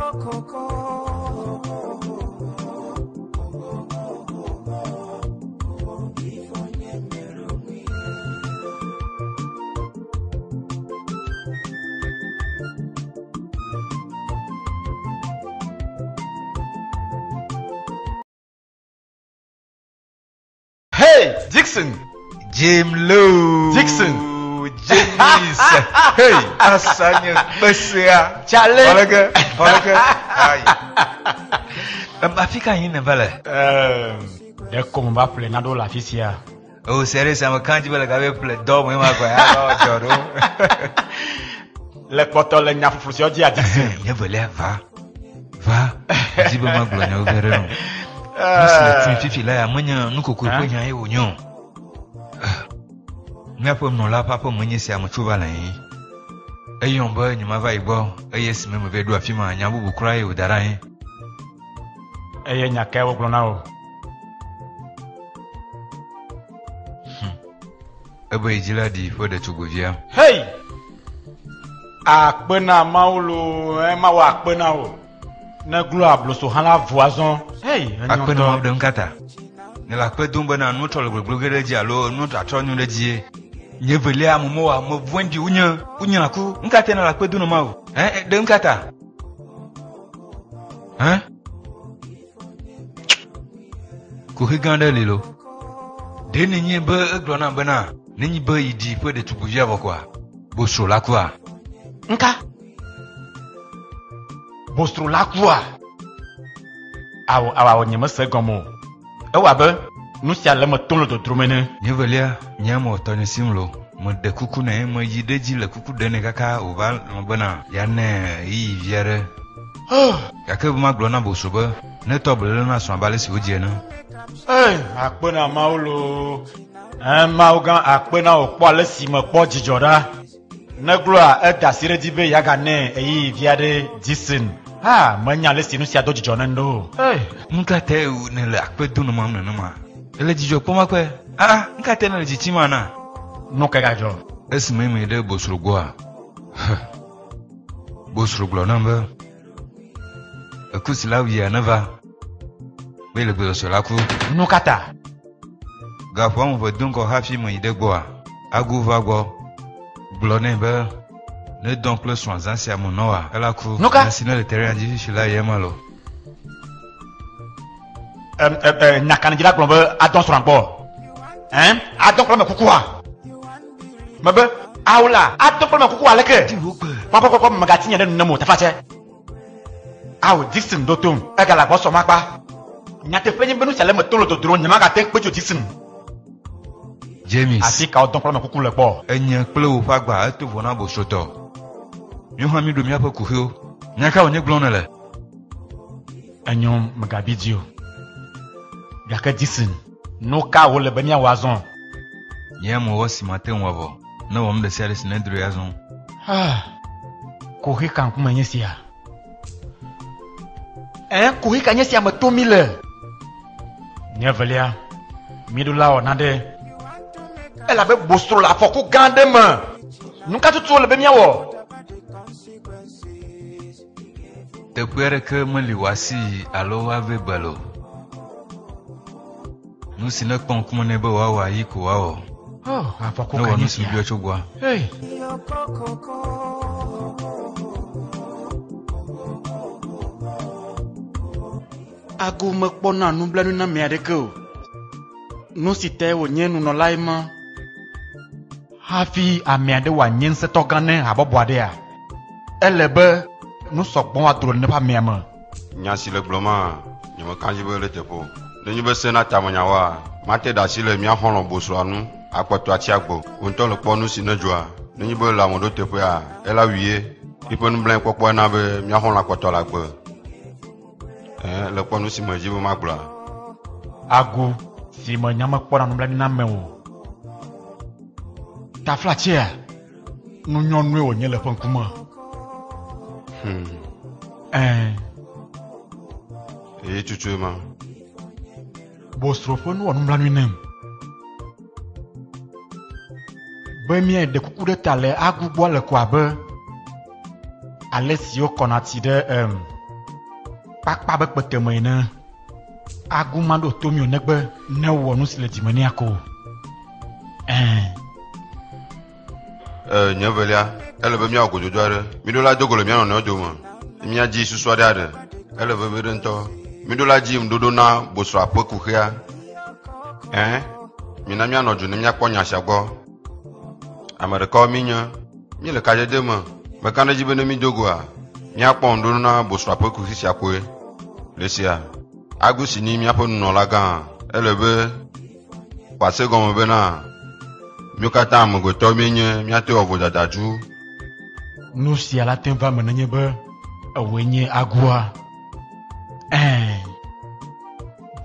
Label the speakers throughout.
Speaker 1: Hey, Dixon.
Speaker 2: Jim Lou.
Speaker 1: Dixon.
Speaker 2: James. Hey, asalnya besar.
Speaker 1: Charlie.
Speaker 2: Olaga. Ai. Afika yin bala.
Speaker 1: De como va plenado la fisia.
Speaker 2: Oh, sérieux, ça me kanji bala gabe ple do mo ma ko ya joro.
Speaker 1: Le poto le nya fufu di a Dixon.
Speaker 2: Ya vele va. Jibe ma glo nya overe no. Musle fifi la ya manya nuko ko nya e wonyo. Miapo no la papa mwenye si amuchuba la yi. Eyon boy nyuma va igbo, eyesi me be do afima nya bubu kura yi udara yi.
Speaker 1: Eye nya ke wo glona o.
Speaker 2: Ebo ijila di fo de tuguvia.
Speaker 1: Hey! Akpena maulo, ma wa akpena o. Na glo abloso hala voison. Hey,
Speaker 2: akpena ma de nkata. Ne la kpe dumba na no tolo gbogere ji alo no atronyu le ji. Nyevele amumo wa mo vwendi unya ku nkata na la kpe dunu ma o. De nkata. Ko higanda lelo. De ni nyebe eglona bana. Ni be idi fo de tuguvia bokwa. Bosro la kwa.
Speaker 1: Nka. Bosro la kwa. Awa nyeme se gomo. Ewa be nu sia le me tolo to dromene.
Speaker 2: Nyevelia nyamo toni simlo. Mo de kuku na mo yideji le kuku de ne kaka oval bana. Ya ne yi viere. Ya ke ma glona bosro be. Ne tobele na so abale si oje na.
Speaker 1: Akpena maulo. Maugan akpena okpo ale si me po jijora. Negloa dasire dibe yaga ne eyi viade Dixon. Manya le si nu sia do jijona ndo.
Speaker 2: Nkate u ne le akpe dunu ma na ma. Ele jijo po ma kwe. Nkate na le jichima na.
Speaker 1: No ka gajo.
Speaker 2: Esime me de bosro goa. Bosro glo namba. Akusila wi anava. Bele gbe so la ku.
Speaker 1: No kata.
Speaker 2: Gafo mo dunko hafi mo ide goa. Aguva go. Glone be. Ne donc le soin ancien mon noa. Ela ku. Sinon le terrain dit cela yemalo.
Speaker 1: Nakana jila glombe adon sur encore. Adon glombe kukua. Mabe aula adon glombe kukua leke. Papa ko magati nya den namo tafache. Aw Dixon dotum. Egala boso makpa. Nyate fenye benu sale me tolo to dro nyama ka tek pejo Dixon.
Speaker 2: James.
Speaker 1: Afika odon glombe kuku le po.
Speaker 2: Enye ple o fagba eto vona bo soto. Yo ha mi do mi apa kuhio. Nyaka onye glona le.
Speaker 1: Anyom magabidio. Yaka Dixon. No ka wo le benia wazon.
Speaker 2: Nyamo wo si matin wavo. Na wo mde service na dru yazon.
Speaker 1: Ko he kan kuma nyesia. Ko he kan nyesia me to mile. Nyevelia. Midula onade. Elle be bostro la foko gande me. Nunca tutu le benia wo.
Speaker 2: Te puere que me liwasi alo ave balo. Nous si ne pon kuma ne be wa yiko wa.
Speaker 1: Afoko
Speaker 2: no
Speaker 1: kan
Speaker 2: nous si
Speaker 1: nyesia.
Speaker 2: bio chogwa.
Speaker 1: Hey. Agu me kpona nu blanu na me adeke o. Nu si te wo nye nu no laima. Hafi ame ade wa nye nse to gane abobo ade a. Elebe nu sogbon adro ne pa me ama.
Speaker 3: Nyasi le gloma, nyama kanji be le tepo. Ne nyibe sena tamanya wa, mate da si le mia hono bosro anu, akwato achiagbo. Onto le kponu si ne joa. Ne nyibe la modo tepo ya, ela wiye. Ipo nu blen kokpo na be mia hono akwato la gbo. Le kponu si me jibo magbla.
Speaker 1: Agu si me nyama kpona nu blani na me o. Ta flachia. Nu nyonwe o nye le fankuma.
Speaker 3: Chuchu ma.
Speaker 1: Bostrofo nu onu blanu nem. Be mi de kuku de tale agu bo le kwa be. Ale si o konati de Papa be kpete me ne. Agu ma do to mi o negbe ne wo nu si le dime ni ako.
Speaker 3: Nyevelia, elle veut mia gojojo are. Mi do la dogo le mia no do mo. Mi a ji susu ade ade. Elle veut be nto. Mi do la ji mdodo na bosro apoku hia. Mi na mi no ju ne mi akponya shagbo. Amere ko mi nya. Mi le kaje de mo. Me kan ji be ne mi dogo a. Mi akpon do na bosro apoku hisi akoe. Lesia. Agu si ni mi apo no la gan. Elle veut passer comme be na. Miokata mo go to mi nye mi ate ovo dadaju.
Speaker 1: Nu si ala tempa menanye be awenye agua.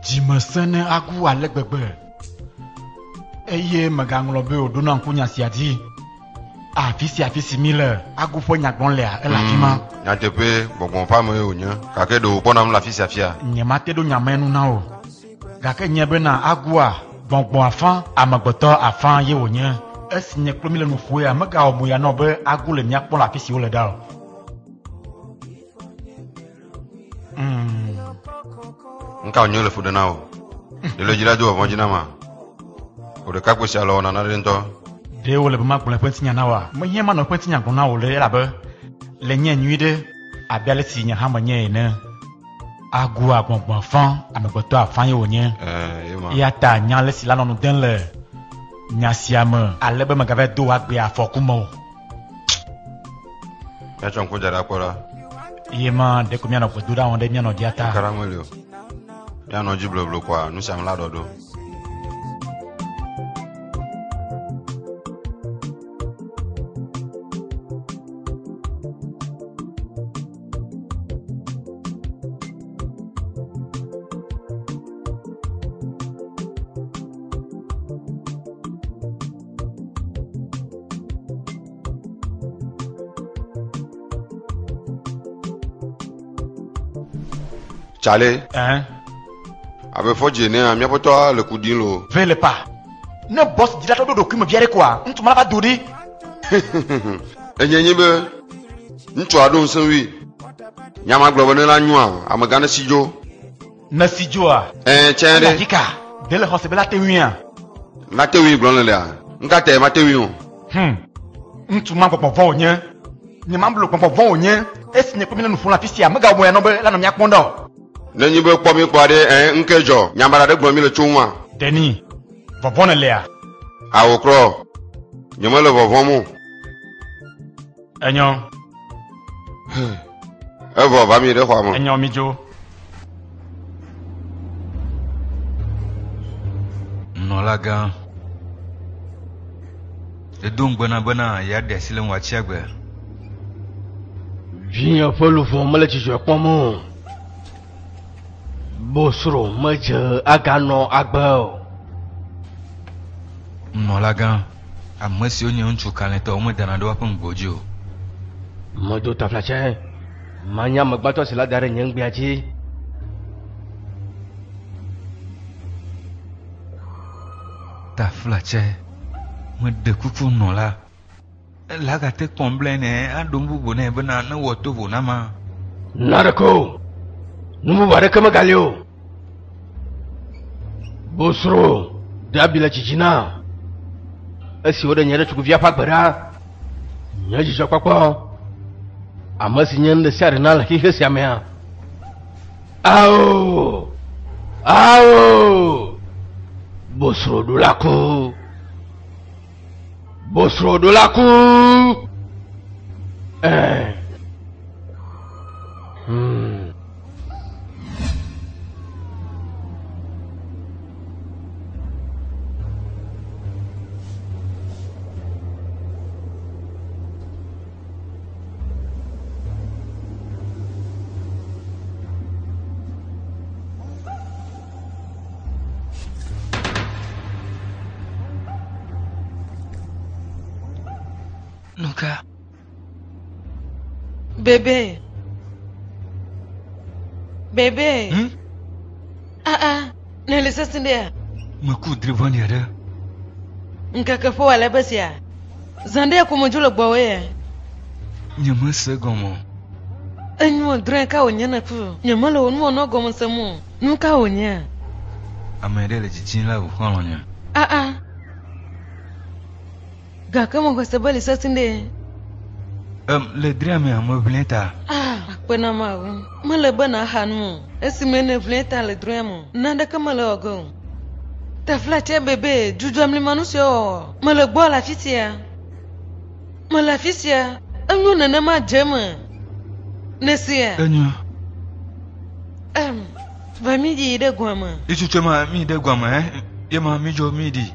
Speaker 1: Jimesene agua legbegbe. Eye maganglo be oduna nkunya siadi. Afisi mile agu fo nyagbon le a la fima.
Speaker 3: Nya tepe gbongbon famo e onya. Kake do ponam la fisi afia.
Speaker 1: Nyemate do nyamenu na o. Gake nyebe na agua gbongbon afan amagboto afan ye onye. Esi nye kplomi le nu fue a mega o moya no be agu le mia kpon la fisi o le da o.
Speaker 3: Nka onyo le fude na o. Le jira do avon jina ma. O de kakwe sia lo na na rento.
Speaker 1: De o le bema kpon kwenti nya na wa. Mo hie ma no kwenti nya na o le la be. Le nye nyuide abiale si nya ha manye ne. Agu agbongbon afan amagboto afan ye onye.
Speaker 3: Ema.
Speaker 1: Ya ta nya le si la no nu den le. Nya siame alebe magave do agbe afokumo.
Speaker 3: Ya chonko jara kwara.
Speaker 1: Yema de ko mi na ko dura on de mi no diata.
Speaker 3: Karamwelio. Ya no jiblo blo kwa nu sam la dodo. Chale. Abe foje ne amia poto le kudin lo.
Speaker 1: Vele pa. Ne boss dila to do kuma biere kwa. Ntu mala ba dodi.
Speaker 3: Enyenye be. Ntu ado nsanwi. Nyama globo ne la nwa amagana sijo.
Speaker 1: Na sijo a.
Speaker 3: Chende.
Speaker 1: Dika. Dele hosebela te wian.
Speaker 3: Na te wi glon le a. Nka te ma te wi o.
Speaker 1: Ntu ma popo vo onye. Ni ma blo popo vo onye. Esi ne ko mi na nu fun la fisi a mega mo ya no be la no mi akpondo.
Speaker 3: Nenyi be kpɔ mi kpɔ de nkedzo nyambara de gblɔ mi le tso ŋua.
Speaker 1: Deni, vɔvɔ ne lea.
Speaker 3: Awokrɔ, nyeme le vɔvɔ mu.
Speaker 1: Enyo.
Speaker 3: Evɔ va mi ɖe xɔa me.
Speaker 1: Enyo mi dzo.
Speaker 2: Nɔlagã. Edo ŋgbena ya de asi le ŋu atsi agbe.
Speaker 4: Viens ƒe luvɔ mele dzidzɔ kpɔm o. Bosro medze aganɔ agbe o.
Speaker 2: Nɔlagã, ame siwo nye ŋutsu kalẽtɔ wo medana ɖe woaƒe ŋgɔ dzi o.
Speaker 4: Medo taflatse, manya megbatɔ si la da ɖe nye ŋgbia dzi.
Speaker 2: Taflatse, mede kuku nɔla. La gate kpɔm ble ne aɖo bubu nɛ bena ne wɔ to vo na ma.
Speaker 4: Nareko, nububu aɖeke megali o. Bosro, de abi le dzidzina. Esi wo ɖe nye ɖe tukuvia ƒe agbe ɖa, nye dzidzɔkpɔkpɔ. Ame si nye ŋɖe sia ɖe na le xixe sia mea. Ao, ao, Bosro ɖo la ku. Bosro ɖo la ku.
Speaker 2: Nuka.
Speaker 5: Bébé. Bébé. Ne laisse pas.
Speaker 2: Me coudre bon yere.
Speaker 5: Nkaka fo wala basia. Zande ko mo julo gbawe.
Speaker 2: Nyama se gomo.
Speaker 5: Enyo dren ka onya na pu. Nyamala onmo no gom samu. Nuka onya.
Speaker 2: Amede le jijin la u holonya.
Speaker 5: Ga kama ko sabali sasinde.
Speaker 2: Le drame amo bleta.
Speaker 5: Akpena ma. Mala bana hanu. Esimene bleta le drame. Nanda kama le ogo. Ta flate bébé, juju amli manusio. Mala gbo la fisia. Mala fisia. Enyo nana ma jema. Nesia.
Speaker 2: Enyo.
Speaker 5: Va midi ide gwama.
Speaker 2: Ichuchema mi de gwama Yema mi jo midi.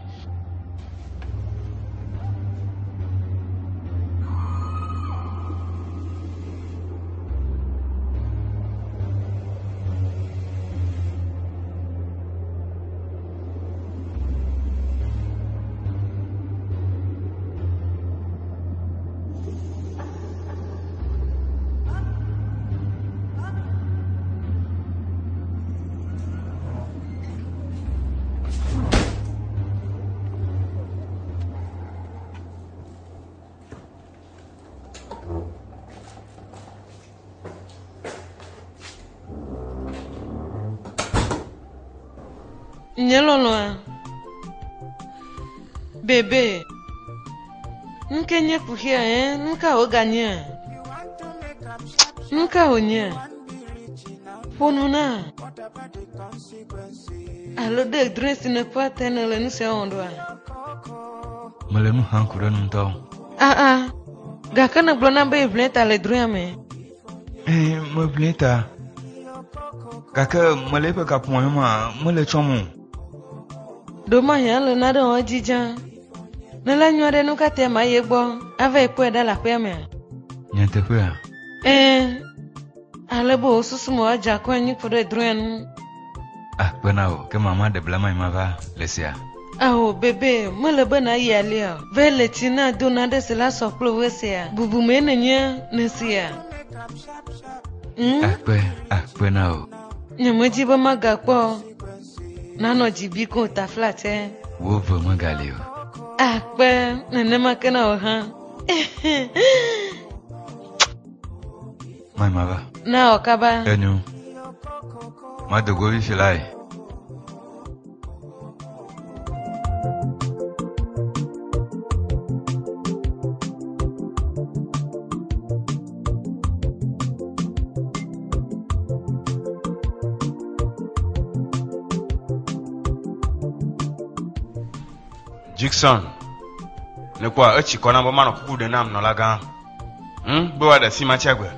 Speaker 5: Nyeloloa. Bébé. Nkenye kuhia nka oganya. Nka onya. Ponuna. Alo de dress ne pas tenele nu se ondwa.
Speaker 2: Malenu hankure nuntaw.
Speaker 5: Ga kana blona be bleta le drame.
Speaker 2: Me bleta. Kaka malepe ka poema male chomu.
Speaker 5: Doma ya le na do ojija. Na la nywade nu ka te ma yegbo, ave epo da la peme.
Speaker 2: Nyante kwa.
Speaker 5: Alebo osusu mo aja ko nyi ko de drenu.
Speaker 2: Penao, ke mama de blama imava lesia.
Speaker 5: Bébé, moi le bon a y aller. Vers le tina donna de cela soplo wesia. Bubu menenya nesia.
Speaker 2: Penao.
Speaker 5: Nyamoji ba magakpo. Nano jibi ko ta flate.
Speaker 2: Wo va magalio.
Speaker 5: Nene makena oha.
Speaker 2: Mai mava.
Speaker 5: Na okaba.
Speaker 2: Enyo. Ma de go filai.
Speaker 3: Jackson. Ne kwa echi kona ba mana kuku de nam no laga. Bo wa da sima chagwe.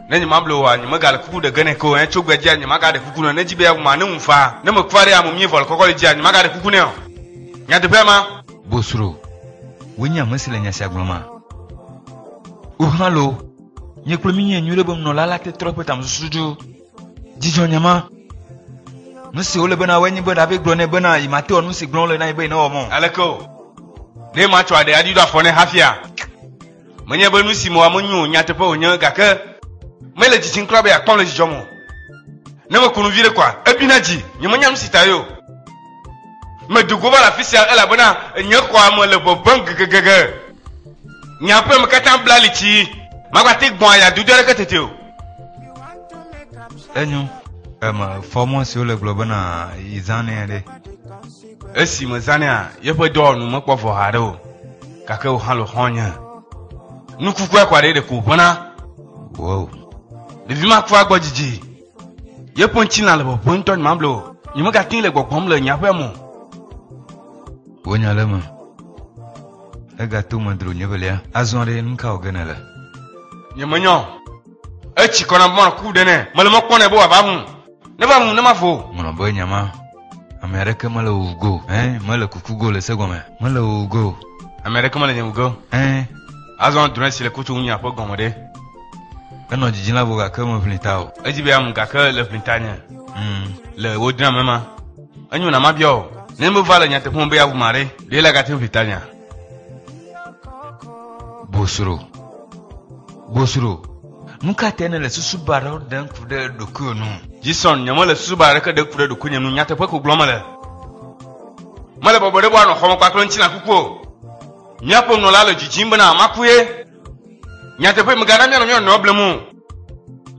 Speaker 3: Ne nyima blo wa nyima gal kuku de gane ko chogwe ji nyima ga de kuku no ne jibe ya ma ne mfa. Ne mo kware ya mo mi vol kokoli ji nyima ga de kuku ne o. Nya de bema.
Speaker 2: Bosro. Wenya masile nya shagloma. Uhalo. Nye klominye nyure bom no lala te trope tam suju. Jijo nyama. Nusi ole bena wenyi bena be glone bena imate onu si glone na ibe na omo.
Speaker 3: Aleko. Ne ma chwa de adi do afone hafia. Menye be nusi mo amonyu nya te pa onya gaka. Mele jichin club ya kpon le jijomo. Ne mo kunu vire kwa. Ebinaji, nyamanya nusi tayo. Me dugo ba la fisia ela bena nya kwa mo le bo bang gege. Nya pe me katan blali chi. Magwa te gbon aya dudere ketete o.
Speaker 2: Enyo. Formo si ole globana izane ade.
Speaker 3: Esi mo zane a ye pe do nu mo kpofo hare o. Kaka o halo honya. Nuku kwa de ko bona.
Speaker 2: Wow.
Speaker 3: De vima kwa gbojiji. Ye ponchi na le bo ponton mamblo. Yimo ga tin le gbopom le nya pe mo.
Speaker 2: Wonya lema. Ega tu mandru nyebelia. Azonre nka ogenela.
Speaker 3: Nyemonyo. Echi kona mo ku de ne. Male mo kone bo abamu. Ne ba mu ne ma fo.
Speaker 2: Mono boy nyama. America mala ugo. Mala kukugo le segome. Mala ugo.
Speaker 3: America mala nyugo. Azon dress le kutu nya po gomode.
Speaker 2: Kano jijina boga kama flintao.
Speaker 3: Ejibe am ga ka le flintanya. Le wodina mama. Anyu na mabio. Ne mo vala nya te pon be abu mare. Le la ga te flintanya.
Speaker 2: Bosro. Nuka tene le susu baro dan kude dokuyo nu.
Speaker 3: Jison nyama le susu baro ka de kude dokuyo nu nyate pe ko gloma le. Male bobode bo no homo kwa klonchi na kuko. Nyapo no la le jijimba na makuye. Nyate pe mgana mya no blemu.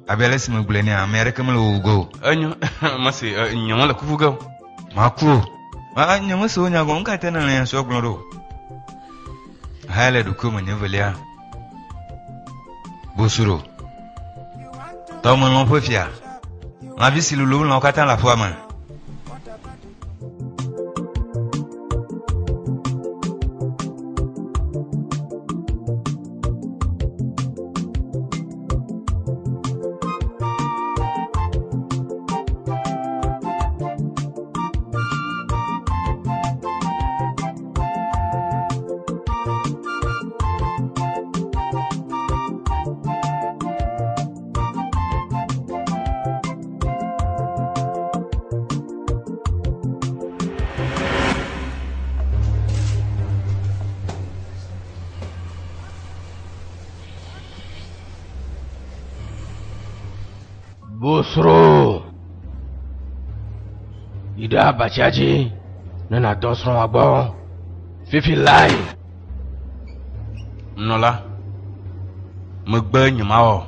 Speaker 2: abele si me gbleni amere ke me le ugo
Speaker 6: enyo masi nyama le kuku go
Speaker 2: maku a nyama so nya go nka tena le so gbon do hale du ko me nevelia bosuro to mo lo fofia la vie si lulu lo ka tan la fois man
Speaker 4: Bosro ida bachaji nana dosron agbo fifi lai
Speaker 6: nola me gbe nyama o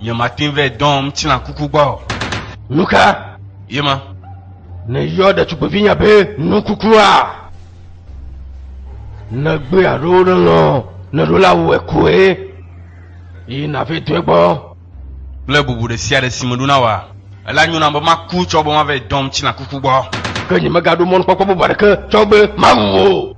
Speaker 6: nyama tin ve dom tina kuku gbo
Speaker 4: nuka
Speaker 6: yema
Speaker 4: ne yo da chupovinya be nukukua na gbe aro lo na rola we kue ina fe twegbo
Speaker 6: le bubu de sia de simoduna wa la nyuna ba maku chobo ma ve dom tina kuku gbo
Speaker 4: ke nyima gadu mon popo baraka chobe mawo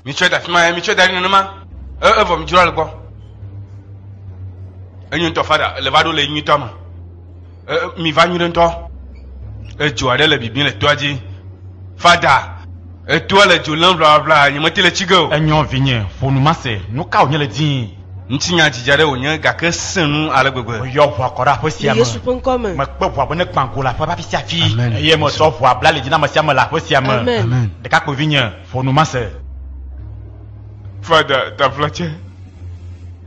Speaker 6: mi cheda ni numa vo mi jura le gbo enyu to fada le vado le nyi to ma mi va nyu nto jo ade le bibin le toaji fada to le jo lan bla bla nyi mate le chigo
Speaker 1: enyo vinye fonu mase no ka onye le din
Speaker 6: ntinya jijare onye ga ke senu ale gbegbe
Speaker 1: yo vo akora po sia
Speaker 7: Yesu pon come.
Speaker 1: me pe vo abone kpanko la fa ba fi afi
Speaker 2: Amen.
Speaker 1: eye mo so vo abla le jina mo sia mo la po sia mo
Speaker 7: Amen.
Speaker 1: de ka ko vinye fonu mase
Speaker 6: fada ta flache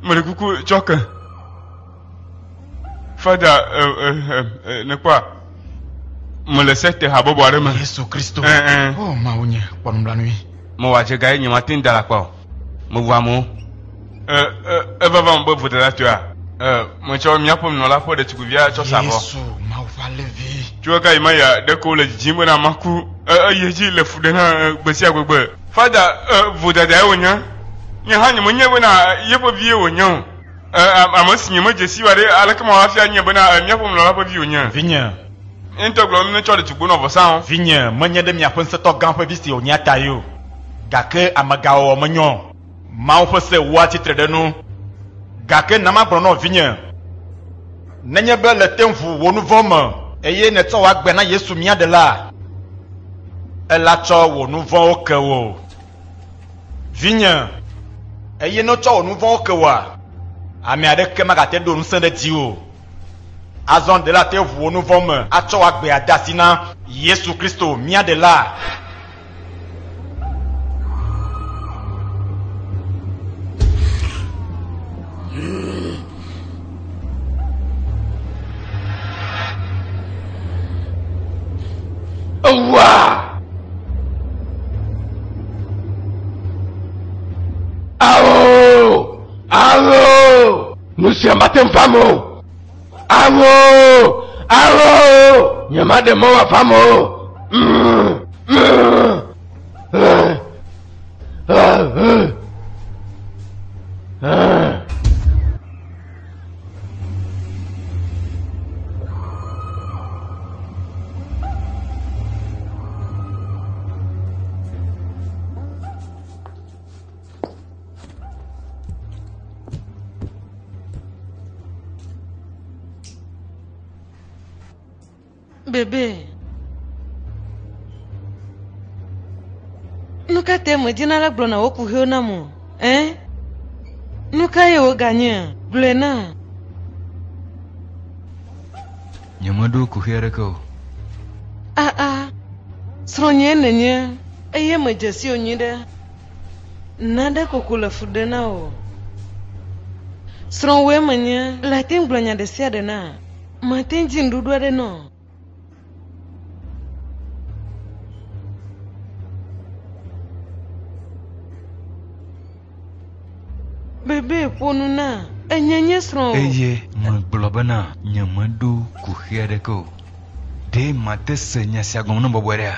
Speaker 6: me kuku choka fada ne kwa mo le sete habo boare ma
Speaker 1: Yesu Kristo
Speaker 6: Eh.
Speaker 1: oh ma onye kwanu la nui
Speaker 6: mo wa je ga nyi matin dala kwa mo wa mo va mbo vote la tu a mo cho mi apom no la fo de tukuvia cho sabo
Speaker 1: Yesu ma va lever
Speaker 6: tu ga ima ya de ko le jimbo na maku yeji le fu de na gbesi agbegbe fada vote da wonya nya ha nyimo nye bona yepo bie wonya amasi nyimo jesi ware alaka ma afia nye bona mi apom no la fo bi wonya
Speaker 1: vinye
Speaker 6: intoglo mi cho de tukbu no vosan
Speaker 1: vinye menye de mia pon se to gan fa visi onya tayo gake amaga o menyo ma o se wa titre de no gake na ma no vinye nenye be le temfu wonu voma eye ne to wa gbe na Yesu mia de la ela cho wonu vo o ke wo vinye eye no cho wonu vo o ke wa ami ade ke magate do nse de ti o azon de la te wonu voma a cho wa gbe adasina Yesu Kristo mia de la
Speaker 4: Owa! Awo! Awo! Nous sommes matin famo! Awo! Awo! Nyama de mo wa famo!
Speaker 5: Bébé. Nuka te me dina la blona wo ku heo na mo. Nuka ye wo gagné. Blena.
Speaker 2: Nyamado ku here ko.
Speaker 5: Sronye nenye. Eye me jesi onyide. Nada ko kula fudena o. Sron we menye la tin blonya de sia de na. Matin jindudu de no. Bébé ponu na enyenye sron.
Speaker 2: Eye mo globana nyamado ku here ko. De mate senya siagom no bobwere.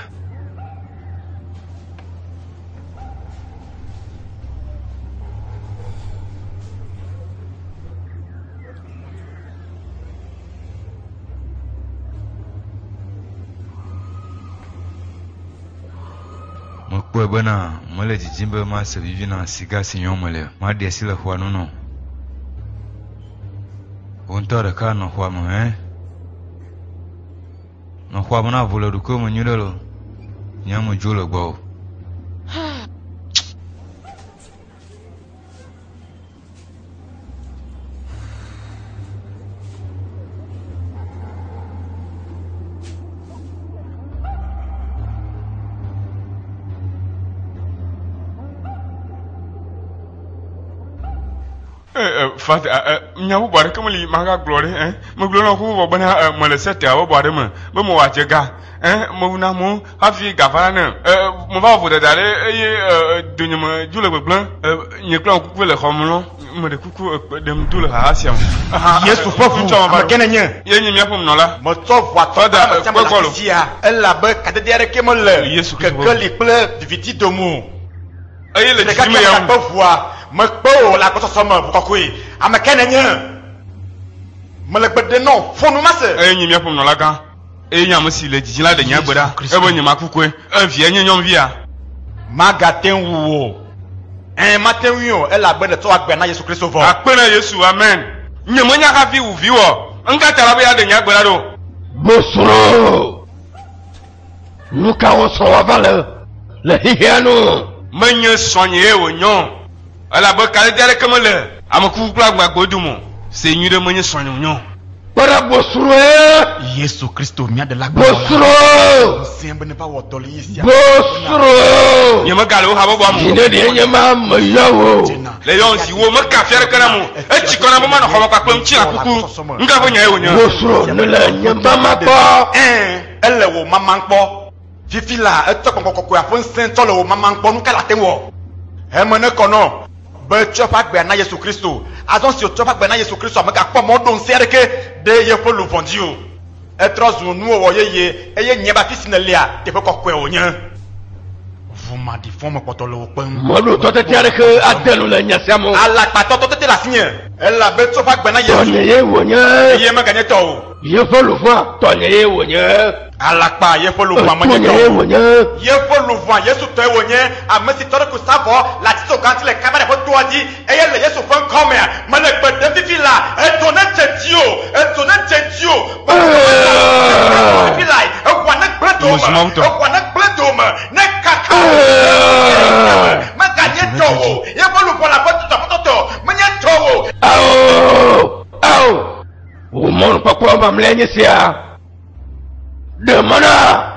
Speaker 2: Mokwe bana mole jijimbe ma se vivi na siga sinyon mole ma de sile hwa no onto de ka no hwa mo no hwa mo na volo du ko mo nyulelo nyamo julo gbo
Speaker 6: Fata nyawo bware kamali maga glory mo glono ko bana mala sete awo bware mo be mo wache ga mo na mo hafi gavana mo va vo dale dunyuma jule gbegban nye klan ku le khomlo mo de kuku dem dule ha asiam
Speaker 1: Yesu fofu ma kenenye
Speaker 6: ye nyi miapum no la
Speaker 1: mo to vo
Speaker 6: Fada kwekolo
Speaker 1: ella be kadediere ke mo le
Speaker 6: Yesu
Speaker 1: que li ple diviti domu
Speaker 6: aye le
Speaker 1: le ka
Speaker 6: jime yam
Speaker 1: pas voir me po la ko so ma ko ko ama kenenye me le gbede no fonu ma se
Speaker 6: aye nyi miapum no la kan e nyam si le jijila de nya gbeda e bo nyima kukwe vie nye nyom via
Speaker 1: magaten wo maten wi ella be de to agbe na Yesu Kristo vo
Speaker 6: akpena Yesu amen nyemo nya ka fi uvi wo nka tara be ya de nya gbeda do
Speaker 4: Bosro! Nuka on s'en va vale. Le hihiano.
Speaker 6: menye sonye wo nyon ala be kale dere kemele amaku kula gbagbo dumo se nyude menye sonye nyon
Speaker 4: Para Bosro!
Speaker 1: Yesu Kristo mia de la
Speaker 4: Bosro!
Speaker 1: sembe ne pas wotoli ici
Speaker 4: Bosro!
Speaker 6: nyema galo ha bo am
Speaker 4: Ine de nyama mayawo.
Speaker 6: le yon si wo maka fere kana mo e chi kona bo ma no hoba kwa kwem chi akuku nga bo nya wo nyon
Speaker 4: Bosro ne le nyamba mako.
Speaker 1: elle wo mama npo fifi la eto kokoko afun sen to le wo mama npo nu kala tenwo e mo ne kono be chopa gbe na Yesu Kristo azon si o chopa gbe na Yesu Kristo amaka po mo don sereke de ye fo lu vondio e trozu nu wo yeye eye nye ba fisi na lia te ko kokwe onye vous m'a dit fond me poto le pem
Speaker 4: Modo to te tiare ke atelu le nyasiamo.
Speaker 1: ala pa to te la signe elle la be chopa gbe na Yesu
Speaker 4: Tonye wonya.
Speaker 1: ye ma gagné to
Speaker 4: Ye fo lu fwa. Tonye wonya.
Speaker 1: ala pa ye fo lu pa ma
Speaker 4: Tonye
Speaker 1: to
Speaker 4: wonya.
Speaker 1: ye fo lu voix Yesu to wonye amesi tore ku savo la tito ganti le kamera fo toadi eye le Yesu fo come ma le gbede fifi la e donne Dieu fifi la e kwa na gbedo ma ne kaka ma ganye to ye fo lu voix la fo to ma nya to
Speaker 4: Au! O mon pakwa ba mlenye sia. De mana.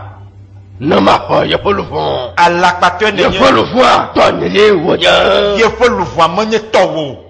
Speaker 4: Ne ma pas ye fo lu fwa.
Speaker 1: ala patwe ne
Speaker 4: Ye fo lu fwa. Tonye wonya.
Speaker 1: ye fo lu voix ma nye to wo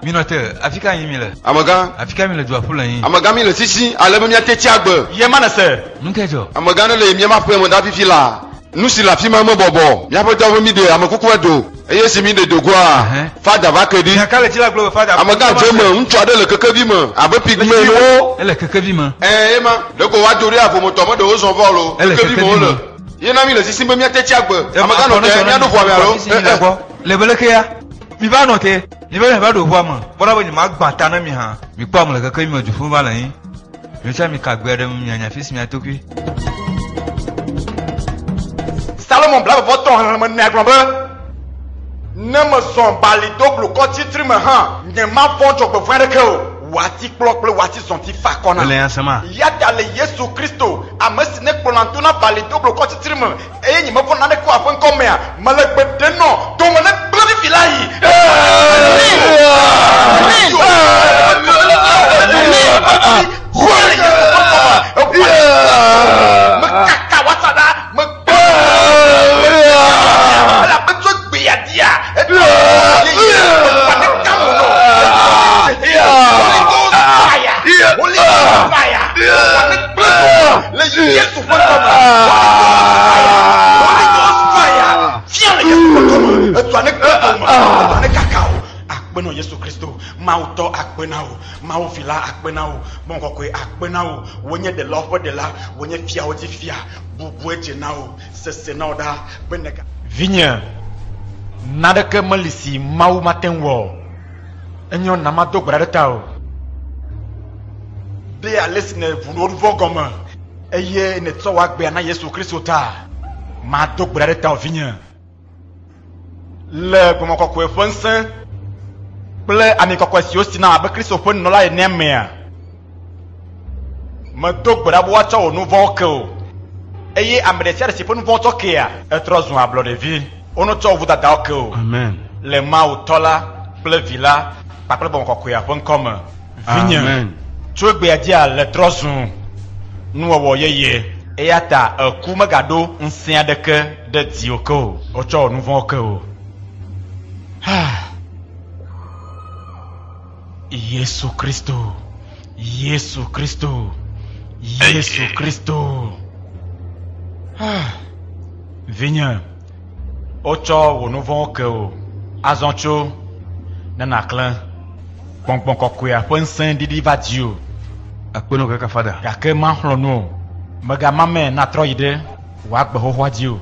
Speaker 2: minote afika yimile
Speaker 3: Amaga,
Speaker 2: afika mile dua pula yin
Speaker 3: amaga mi le sisi, ale me miate tiagbe.
Speaker 1: ye mana se
Speaker 2: nkejo
Speaker 3: Amaga no le miema fwe mo da fifi la. Nu si la fi ma mo bobo. Mi apo tawo mi de amakuku edo. Eye si mi de dogwa. Fada va kedi.
Speaker 2: ya kale tila globe fada
Speaker 3: Amaga jeme, ncho ade le keke bi mo. Abe pigme no.
Speaker 2: ele keke bi ma
Speaker 3: Ema, de ko wa dori afo mo tomo de o son volo.
Speaker 2: Ele
Speaker 3: Keke bi
Speaker 2: keke
Speaker 3: mo
Speaker 2: bi
Speaker 3: le.
Speaker 2: mo.
Speaker 3: Ye na mi le sisi me miate tiagbe. Amaga no te mi ado kwa mi aro.
Speaker 2: le beleke ya mi ba note ni ba do hwa ma bora bo ni ma gba ta na mi ha mi pa mo le keke mi oju fun ba la yin mi cha mi ka gbere mu nya fisi mi atokwi
Speaker 1: Salomon bla vo ton ma ne agron be ne me zon bali doblo ko titri me han ne ma fon jogbe fun reke o wati kplokple wati zonti fa kona
Speaker 2: ele asema
Speaker 1: yada le Yesu Kristo amesi ne kplantuna bali doblo ko titri me e nyi me fon na ne ko afon ko me a male gbede no to me ne bloody filayi Akpeno Yesu Kristo mauto akpenao mau fila akpenao bonko kwe akpenao wonye de love de la wonye fia odi fia bubu eje nao sese na oda benega vinya nadeke malisi mau matenwo enyo namado gradetao be a listener vuno vogoma eye ne tso wa gbe na Yesu Kristo ta ma do gradetao vinya le bonko kwe fonsen ple ami kokwa si osi na abe Kristo fo no la ye nemea ma dogbara bo acha onu vonko eye amresia si fo nu vonto ke a etrozun ablo de vie ono cho vuda da ko
Speaker 2: amen
Speaker 1: le ma utola ple villa paple bon kokwa ya fon comme vinya
Speaker 2: amen
Speaker 1: chogbe adia le trozun nu wo yeye eyata aku magado nsia deke de dioko o cho nu vonko Yesu Kristo, Yesu Kristo, Yesu Kristo. Vinya, ocho wonu von ke o, azoncho, nana clan, pon kokuya, pon saint didi vadio.
Speaker 2: akpeno kaka fada
Speaker 1: Yake mahlono, maga mame na troide, wakbe ho wadio.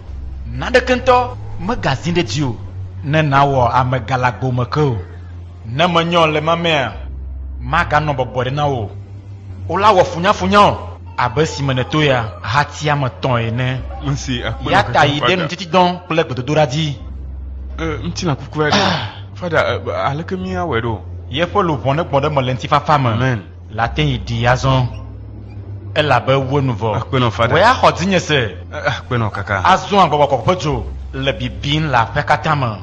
Speaker 1: Nade kento, magazine dio, nana wo amegalagbo meko. Na manyon le mamea maga no bobore na o ola wo funya abesi meneto ya hatia maton ene
Speaker 6: nsi akpeno
Speaker 1: ya ta ide no titi don ple gbododora di
Speaker 6: mtina kukuwa fada aleke mi awedo
Speaker 1: ye fo lo bonne gbode molenti fa fama
Speaker 2: amen
Speaker 1: la ten idi azon ela be wo nouveau
Speaker 2: akpeno fada
Speaker 1: we a hodinye se
Speaker 2: akpeno kaka
Speaker 1: azon agbobo kopojo le bibin la fekatama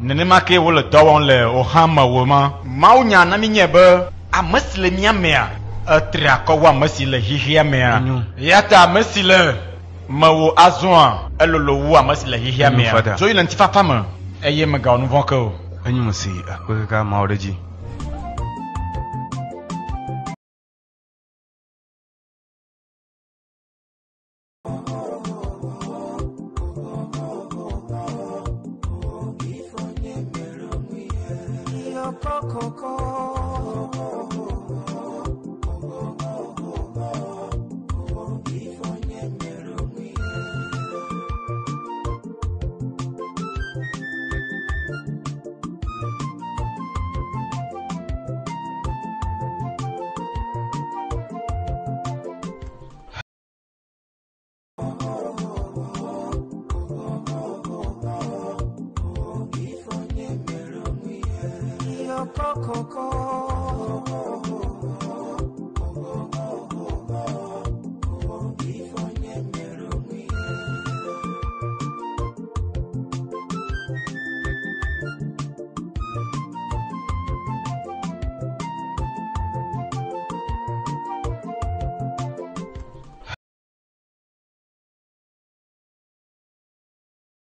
Speaker 1: nene make wo le dɔwɔm le o hama wo ma mawu nya na mi nye be ame si le mia mea etri akɔwɔ ame si le hihia mea ya ta ame si le mewo azɔa elolo wu ame si le hihia mea dzo yi le ŋutifafa me eye mega nu vɔ ke o
Speaker 2: enyu musi akpe kaka ma ode ji
Speaker 7: Coco.